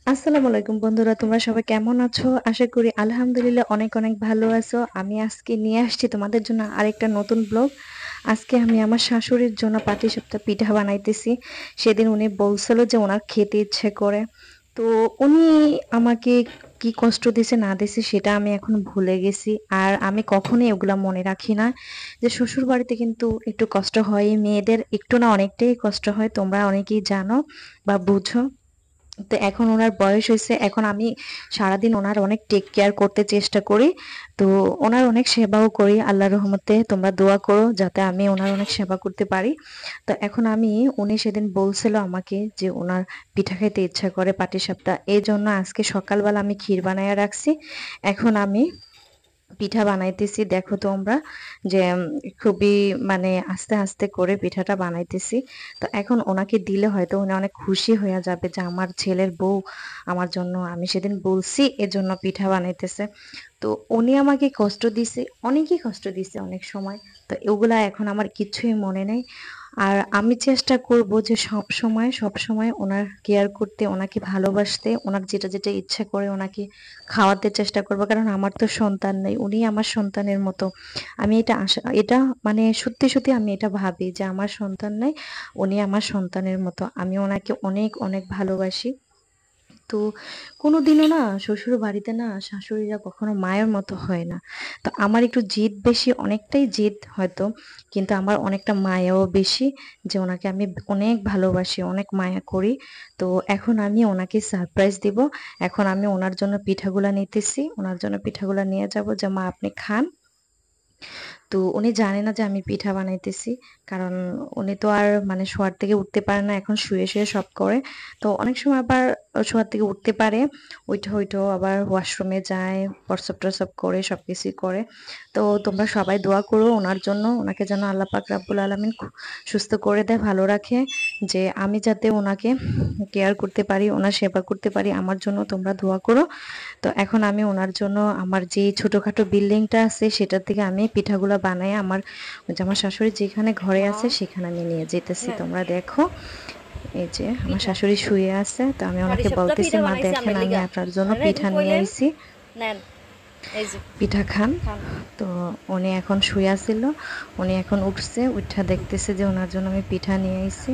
আসসালামু আলাইকুম বন্ধুরা, তোমরা সবাই কেমন আছো? আশা করি আলহামদুলিল্লাহ অনেক অনেক ভালো আছো। আমি আজকে নিয়ে আসছি তোমাদের জন্য আরেকটা নতুন ব্লগ। আজকে আমি আমার শাশুড়ির জন্য পাটিসাপটা পিঠা বানাইতেছি। সেদিন উনি বলছিল যে ওনার খেতে ইচ্ছে করে। তো উনি আমাকে কি কষ্ট দিছে না দিছে সেটা আমি এখন ভুলে গেছি। আর আমি কখনোই এগুলা মনে রাখি না। যে শ্বশুর বাড়িতে কিন্তু একটু কষ্ট হয়, মেয়েদের একটু না অনেকটাই কষ্ট হয়, তোমরা অনেকেই জানো বা বুঝো। তো এখন ওনার বয়স হয়েছে, এখন আমি সারাদিন ওনার অনেক টেক কেয়ার করতে চেষ্টা করি। তো ওনার অনেক সেবাও করি আল্লাহর রহমতে। তোমরা দোয়া করো যাতে আমি ওনার অনেক সেবা করতে পারি। তো এখন আমি, উনি সেদিন বলছিল আমাকে যে ওনার পিঠা খেতে ইচ্ছা করে পাটিসাপটা, এই জন্য আজকে সকালবেলা আমি ক্ষীর বানাইয়া রাখছি। এখন আমি পিঠা বানাইতেছি, দেখো তোমরা যে খুবই মানে আস্তে আস্তে করে পিঠাটা বানাইতেছি। তো এখন ওনাকে দিলে হয়তো উনি অনেক খুশি হয়ে যাবে যে আমার ছেলের বউ আমার জন্য, আমি সেদিন বলছি এজন্য পিঠা বানাইতেছে। তো উনি আমাকে কষ্ট দিছে, অনেকই কষ্ট দিছে অনেক সময়। তো এগুলা এখন আমার কিছুই মনে নেই। আর আমি চেষ্টা করব যে সব সময় ওনার কেয়ার করতে, ওনাকে ভালোবাসতে, ওনার যেটা যেটা ইচ্ছা করে ওনাকে খাওয়াতে চেষ্টা করব। কারণ আমার তো সন্তান নেই, উনি আমার সন্তানের মতো। আমি এটা আশা, এটা মানে সত্যি সত্যি আমি এটা ভাবি যে আমার সন্তান নাই, উনি আমার সন্তানের মতো। আমি ওনাকে অনেক অনেক ভালোবাসি। তো কোনোদিনও না শ্বশুর বাড়িতে না শাশুড়িরা কখনো মায়ের মতো হয় না। তো আমার একটু জিদ বেশি, অনেকটাই জিদ হয়তো, কিন্তু আমার অনেকটা মায়াও বেশি। যে ওনাকে আমি অনেক ভালোবাসি, অনেক মায়া করি। তো এখন আমি ওনাকে সারপ্রাইজ দিব। এখন আমি ওনার জন্য পিঠাগুলা নিতেছি, ওনার জন্য পিঠাগুলা নিয়ে যাব যে মা আপনি খান। তো উনি জানে না যে আমি পিঠা বানাইতেছি। কারণ উনি তো আর মানে শোয়ার থেকে উঠতে পারে না, এখন শুয়ে শুয়ে সব করে। তো অনেক সময় আবার শোয়ার থেকে উঠতে পারে, ওইটা হইটো আবার ওয়াশরুমে যায়, প্রস্রাব টস্রাব করে সবকিছুই করে। তো তোমরা সবাই দোয়া করো ওনার জন্য, ওনাকে যেন আল্লাহ পাক রাব্বুল আলামিন সুস্থ করে দেয়, ভালো রাখে। যে আমি যাতে ওনাকে কেয়ার করতে পারি, ওনার সেবা করতে পারি, আমার জন্য তোমরা দোয়া করো। তো এখন আমি ওনার জন্য আমার যে ছোটখাটো বিল্ডিংটা আছে সেটার থেকে আমি পিঠাগুলা বানাই আমার, ওই যে আমার শাশুড়ি যেখানে ঘরে মা আছে সেখানে আমি নিয়ে যেতেছি। নেন তোমরা দেখো, এই যে আমার পিঠা শাশুড়ি শুয়ে আছে। তো আমি ওনাকে পাটিসাপটা বলতেছি পিঠা মা বানাইছি দেখেন আপনার আমি লিগা। আপনার জন্য আরে এরকম পিঠা নিয়ে কইলেন। আইছি, নেন, এই যে পিঠা খান। খান। তো উনি এখন শুয়ে আছিল, উনি এখন উঠছে, উঠা দেখতেছে যে ওনার জন্য আমি পিঠা নিয়ে আইছি।